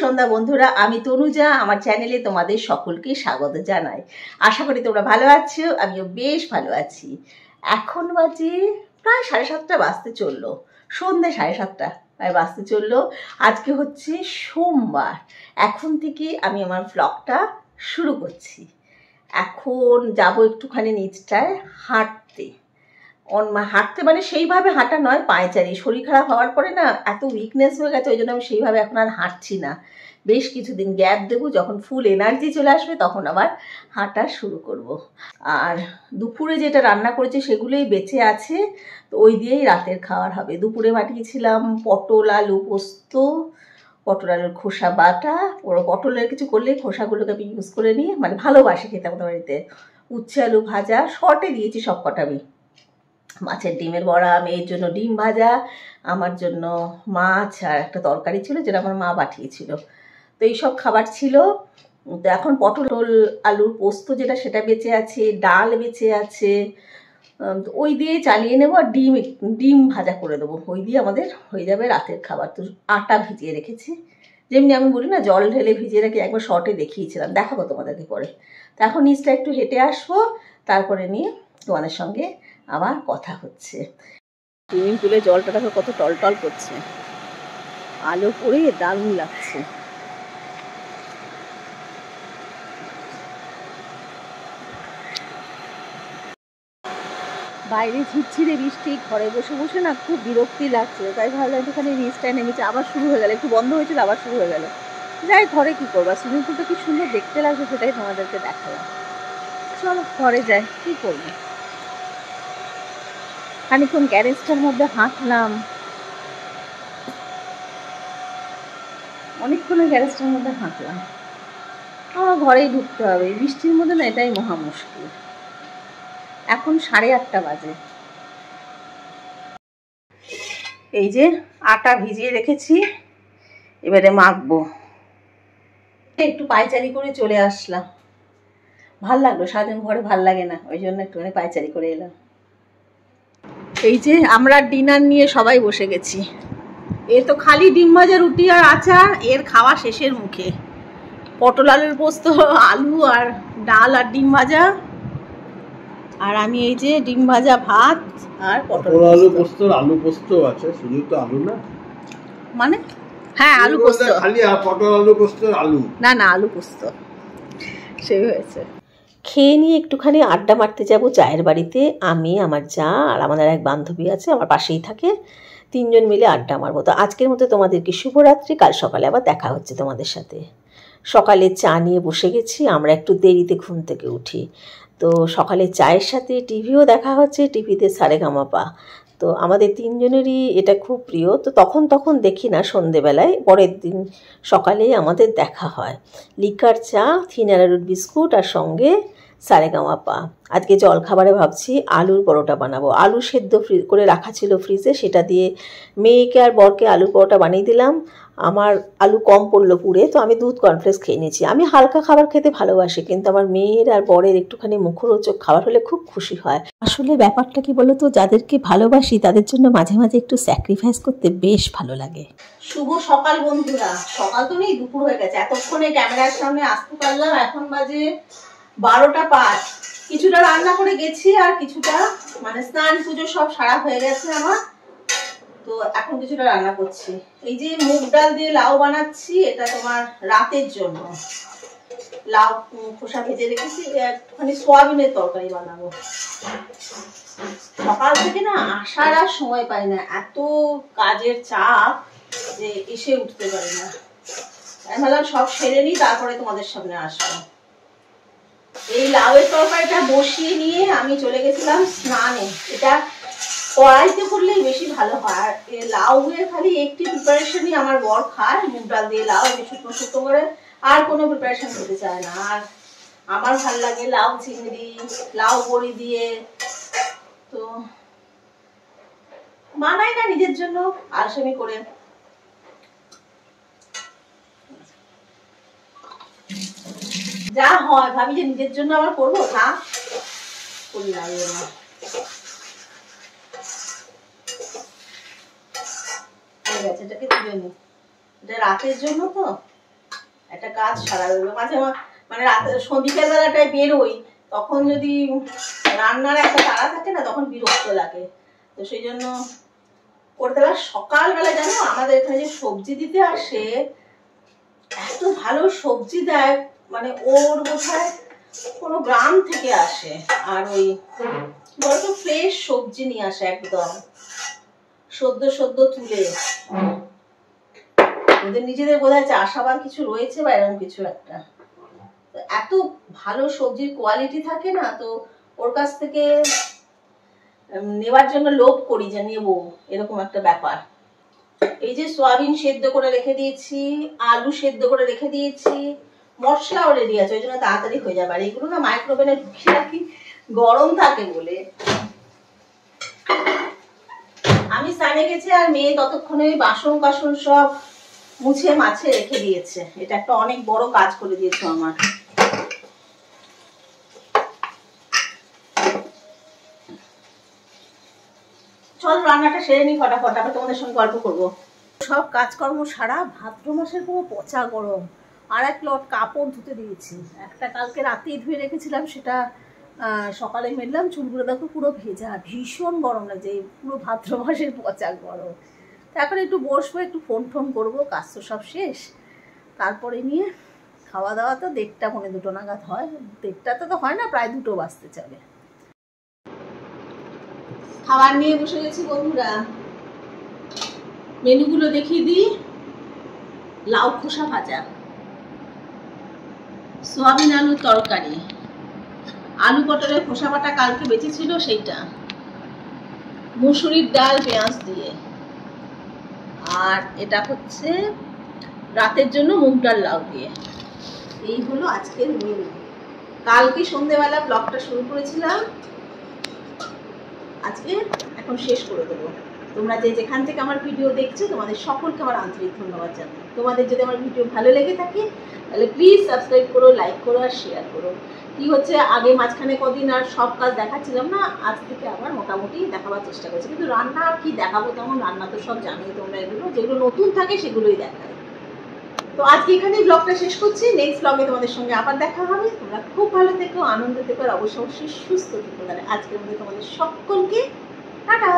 সন্ধ্যা বন্ধুরা, আমি তনুজা। আমার চ্যানেলে তোমাদের সকলকে স্বাগত জানাই। আশা করি তোমরা ভালো আছো, আমিও বেশ ভালো আছি। এখন বাজে প্রায় 7:30 বাজতে চললো, সন্ধ্যে 7:30 প্রায় বাজতে চললো। আজকে হচ্ছে সোমবার। এখন থেকে আমি আমার ব্লগটা শুরু করছি। এখন যাব একটুখানি নিচটায় হাঁটতে। হাঁটতে মানে সেইভাবে হাঁটা নয়, পায়চারি। শরীর খারাপ হওয়ার পরে না এত উইকনেস হয়ে গেছে, ওই জন্য আমি সেইভাবে এখন আর হাঁটছি না। বেশ কিছুদিন গ্যাপ দেবো, যখন ফুল এনার্জি চলে আসবে তখন আবার হাঁটা শুরু করব। আর দুপুরে যেটা রান্না করেছি সেগুলোই বেঁচে আছে, তো ওই দিয়েই রাতের খাওয়ার হবে। দুপুরে বাটিয়েছিলাম পটল আলু পোস্ত, পটল আলুর খোসা বাটা। ওরা পটলের কিছু করলেই খোসাগুলোকে আমি ইউজ করে নিই, মানে ভালোবাসি খেতে আমাদের বাড়িতে। উচ্ছে আলু ভাজা, শর্টে দিয়েছি সব কটা আমি। মাছের ডিমের বড়া, মেয়ের জন্য ডিম ভাজা, আমার জন্য মাছ, আর একটা তরকারি ছিল যেটা আমার মা পাঠিয়েছিল। তো এইসব খাবার ছিল। তো এখন পটল আলুর পোস্ত যেটা, সেটা বেঁচে আছে, ডাল বেঁচে আছে। ওই দিয়ে চালিয়ে নেবো, আর ডিম ভাজা করে দেবো। ওই দিয়ে আমাদের হয়ে যাবে রাতের খাবার। তো আটা ভিজিয়ে রেখেছি, যেমনি আমি বলি না জল ঢেলে ভিজিয়ে রাখি, একবার শর্টে দেখিয়েছিলাম, দেখাবো তোমাদেরকে পরে। তো এখন নিচটা একটু হেঁটে আসবো, তারপরে নিয়ে তোমাদের সঙ্গে আবার কথা হচ্ছে। সুইমিং পুলে জলটা দেখো কত টলটল করছে, আলো পড়ে দারুণ লাগছে। বাইরে ঝিরঝিরে বৃষ্টি, ঘরে বসে বসে না খুব বিরক্তি লাগছে, তাই ভাবলাম একটুখানি নিচটায় নেমেছে। আবার শুরু হয়ে গেল, একটু বন্ধ হয়েছিল আবার শুরু হয়ে গেল। যাই, ঘরে কি করবো, সুইমিং পুলটা কি সুন্দর দেখতে লাগছে সেটাই তোমাদেরকে দেখালাম। চলো ঘরে যাই, কি করবো। খানিক্ষণ গ্যারেজটার মধ্যে হাঁটলাম, অনেকক্ষণ গ্যারেজটার মধ্যে হাঁটলাম। আমার ঘরেই ঢুকতে হবে, বৃষ্টির মধ্যে না এটাই মহা মুশকিল। এখন 8:30 বাজে। এই যে আটা ভিজিয়ে রেখেছি, এবারে মাখবো। একটু পায়চারি করে চলে আসলাম, ভাল লাগলো। সারাদিন ঘরে ভাল লাগে না, ওই জন্য একটুখানি পায়চারি করে এলাম। এই যে আমরা ডিনার নিয়ে সবাই বসে গেছি। এ তো খালি ডিম ভাজা, রুটি আর আচার, এর খাওয়া শেষের মুখে। পটল আলুর পোস্ত, আলু আর ডাল আর ডিম ভাজা, আর আমি এই যে ডিম ভাজা ভাত আর পটল আলু পোস্ত। আলু পোস্ত আছে, শুধু তো আলু না মানে? হ্যাঁ আলু পোস্ত, খালি পটল আলু পোস্ত, আলু না না আলু পোস্ত সেই হয়েছে। খেয়ে নিয়ে একটুখানি আড্ডা মারতে যাব চায়ের বাড়িতে। আমি, আমার যা আর আমাদের এক বান্ধবী আছে আমার পাশেই থাকে, 3 জন মিলে আড্ডা মারবো। তো আজকের মতো তোমাদেরকে শুভরাত্রি, কাল সকালে আবার দেখা হচ্ছে তোমাদের সাথে। সকালে চা নিয়ে বসে গেছি, আমরা একটু দেরিতে ঘুম থেকে উঠি। তো সকালে চায়ের সাথে টিভিও দেখা হচ্ছে, টিভিতে সারেগামাপা। তো আমাদের 3 জনেরই এটা খুব প্রিয়। তো তখন দেখি না সন্ধেবেলায়, পরের দিন সকালেই আমাদের দেখা হয়। লিকার চা, থিন অ্যারারুট বিস্কুট আর সঙ্গে সারেগামাপা। আজকে জলখাবারে ভাবছি আলুর পরোটা বানাবো। আলু সেদ্ধ করে রাখা ছিল ফ্রিজে, সেটা দিয়ে মেয়েকে আর বরকে আলুর পরোটা বানিয়ে দিলাম। আমার আলু কম পড়লো পুড়ে, তো আমি দুধ কর্নফ্লেক্স খেয়ে নিয়েছি। আমি হালকা খাবার খেতে ভালোবাসি, কিন্তু আমার মেয়ের আর বরের একটুখানি মুখরোচক খাবার হলে খুব খুশি হয়। আসলে ব্যাপারটা কি বলতো, যাদেরকে ভালোবাসি তাদের জন্য মাঝে মাঝে একটু স্যাক্রিফাইস করতে বেশ ভালো লাগে। শুভ সকাল বন্ধুরা। সকাল তো নেই, দুপুর হয়ে গেছে। এতক্ষণে ক্যামেরার সামনে আসতে পারলাম, এখন বাজে 12টা 5। কিছুটা রান্না করে গেছি, আর কিছুটা মানে স্নান পুজো সব সারা হয়ে গেছে আমার। তো এখন কিছুটা রান্না করছি। এই যে মুগ ডাল দিয়ে লাউ বানাচ্ছি, এটা তোমার রাতের জন্য। লাউ খোসা ভেজে রেখেছি, একটুখানি সোয়াবিনের তরকারি বানাবো। সকাল থেকে না আসার আর সময় পাই না, এত কাজের চাপ যে এসে উঠতে পারি না। আমি ভাবলাম সব সেরে নিই, তারপরে তোমাদের সামনে আসবো। এই লাউয়ের তরকারিটা বসিয়ে নিয়ে আমি চলে গেছিলাম স্নানে। এটা কড়াইতে করলেই বেশি ভালো হয়। আর লাউয়ের খালি একটি প্রিপারেশনই আমার বর খায়, মুগ ডাল দিয়ে লাউ শুকনো শুকনো করে, আর কোনো প্রিপারেশন করতে চায় না। আর আমার ভাল লাগে লাউ চিংড়ি, লাউ বড়ি দিয়ে। তো বানাই না নিজের জন্য, আলসেমি করে। যা হয় ভাবি যে নিজের জন্য আবার করবো, না করি না। এটাকে তুলে নি, এটা রাতের জন্য তো। একটা কাজ সারা দেবে মাঝে মানে রাতে বিকেল বেলাটায় বেরোই, তখন যদি রান্নার একটা তাড়া থাকে না তখন বিরক্ত লাগে। তো সেই জন্য করতে পারি। সকালবেলা জানো আমাদের এখানে যে সবজি দিতে আসে, এত ভালো সবজি দেয়, মানে ওর বোধহয় কোনো গ্রাম থেকে আসে, আর ওই বড় ফ্রেশ সবজি নিয়ে আসে, একদম সদ্য সদ্য তুলে। ওদের নিজেদের বোধহয় চাষাবাদ কিছু রয়েছে বা এরকম কিছু একটা, এত ভালো সবজির কোয়ালিটি থাকে না, তো ওর কাছ থেকে নেবার জন্য লোভ করি যে নেবো, এরকম একটা ব্যাপার। এই যে সয়াবিন সেদ্ধ করে রেখে দিয়েছি, আলু সেদ্ধ করে রেখে দিয়েছি, মশলাও রেডি আছে, ওই জন্য তাড়াতাড়ি হয়ে যাবে। আর এগুলো না মাইক্রোওভেনে ঢুকিয়ে রাখি, গরম থাকে বলে। আমি স্নানে গেছি আর মেয়ে ততক্ষণে বাসন কাসন সব মুছে মাছে রেখে দিয়েছে। এটা একটা অনেক বড় কাজ করে দিয়েছে আমার। চল রান্নাটা সেরে নি ফটাফট, আবার তোমাদের সঙ্গে গল্প করবো। সব কাজকর্ম সারা, ভাদ্র মাসের পুরো পচা গরম। আর এক লট কাপড় ধুতে দিয়েছি, একটা কালকে রাতেই ধুয়ে রেখেছিলাম, সেটা সকালে মেললাম, চুলগুলো দেখো পুরো ভেজা, ভীষণ গরম লাগছে, পুরো ভাদ্র মাসের পচা গরম। এখন একটু বসবো, একটু ফোন টোন করবো, কাজ তো সব শেষ। তারপরে নিয়ে খাওয়া দাওয়া তো 1টা পৌনে 2 নাগাদ হয়, 1টা তো হয় না, প্রায় 2 বাজতে চলে। খাবার নিয়ে বসে গেছি বন্ধুরা। মেনুগুলো দেখিয়ে দিই। লাউ খোসা ভাজা, সোয়াবিন আলুর তরকারি, আলু পটলের খোসা বাটা কালকে বেঁচেছিল সেইটা, মুসুরির ডাল পেঁয়াজ দিয়ে, আর এটা হচ্ছে রাতের জন্য মুগ ডাল লাউ দিয়ে। এই হলো আজকের মেনু। কালকে সন্ধ্যেবেলা ব্লগটা শুরু করেছিলাম, আজকে এখন শেষ করে দেবো। তোমরা যেখান থেকে আমার ভিডিও দেখছো, তোমাদের সকলকে আমার আন্তরিক ধন্যবাদ জানাই। তোমাদের যদি আমার ভিডিও ভালো লেগে থাকে তাহলে প্লিজ সাবস্ক্রাইব করো, লাইক করো আর শেয়ার করো। কি হচ্ছে, আগে মাঝখানে কদিন আর সব কাজ দেখাচ্ছিলাম না, আজ থেকে আবার মোটামুটি দেখাবার চেষ্টা করছি। কিন্তু রান্না আর কি দেখাবো, তেমন রান্না তো সব জানোই তোমরা, এগুলো যেগুলো নতুন থাকে সেগুলোই দেখায়। তো আজকে এখানেই ব্লগটা শেষ করছি। নেক্সট ব্লগে তোমাদের সঙ্গে আবার দেখা হবে। তোমরা খুব ভালো থেকো, আনন্দ থেকো, আর অবশ্যই সুস্থ থেকো। তাহলে আজকের মধ্যে তোমাদের সকলকে টাটা।